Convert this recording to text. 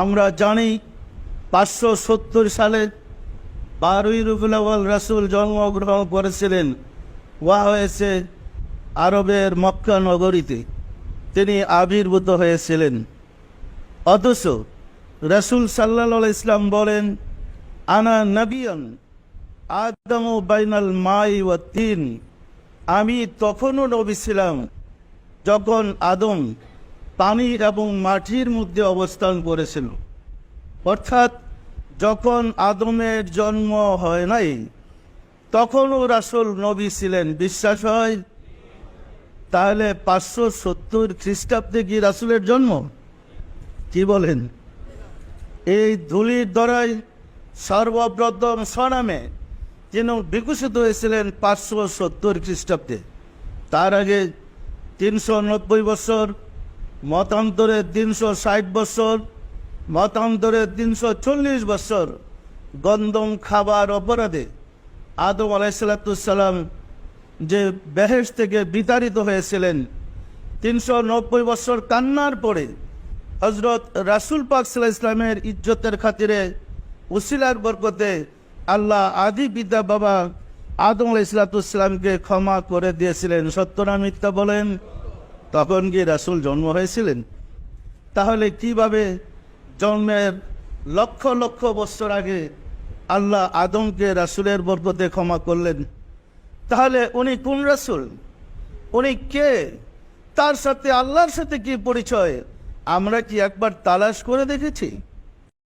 আমরা জানি 570 সালে 12ই রবিউল আউয়াল রাসূল জন্মগ্রহণ করেছিলেন। হয়েছে আরবের মক্কা নগরীতে তিনি আবির্ভূত হয়েছিলেন। অথচ রাসূল সাল্লাল্লাহু আলাইহি ইসলাম বলেন, আনা নবিয়্যুন আদমু বাইনাল মাই ওয়া তিন, আমি তখনও নবী ছিলাম যখন আদম পানি এবং মাটির মধ্যে অবস্থান করেছিল। অর্থাৎ যখন আদমের জন্ম হয় নাই তখনও রাসূল নবী ছিলেন। বিশ্বাস হয়? তাহলে 570 খ্রিস্টাব্দে কি রাসূলের জন্ম? কি বলেন? এই ধুলির ধরায় সর্বপ্রথম স্বনামে তিনি বিকশিত হয়েছিলেন 570 খ্রিস্টাব্দে। তার আগে 390 বছর, মতান্তরে 360 বছর, মতান্তরে 340 বছর গন্ধম খাবার অপরাধে আদম আলাইহিসসালাম যে বেহেশত থেকে বিতাড়িত হয়েছিলেন, 390 বছর কান্নার পরে হযরত রাসূল পাক সাল্লাল্লাহু আলাইহি ইসলামের ইজ্জতের খাতিরে উসিলার বরকতে আল্লাহ আদি পিতা বাবা আদম আলাইহিসসালামকে ক্ষমা করে দিয়েছিলেন। সত্য না মিথ্যা বলেন? তখন কি রাসূল জন্ম হয়েছিলেন? তাহলে কিভাবে জন্মের লক্ষ লক্ষ বছর আগে আল্লাহ আদমকে রাসূলের বরকতে ক্ষমা করলেন? তাহলে উনি কোন রাসূল? উনি কে? তার সাথে আল্লাহর সাথে কি পরিচয়? আমরা কি একবার তালাশ করে দেখেছি?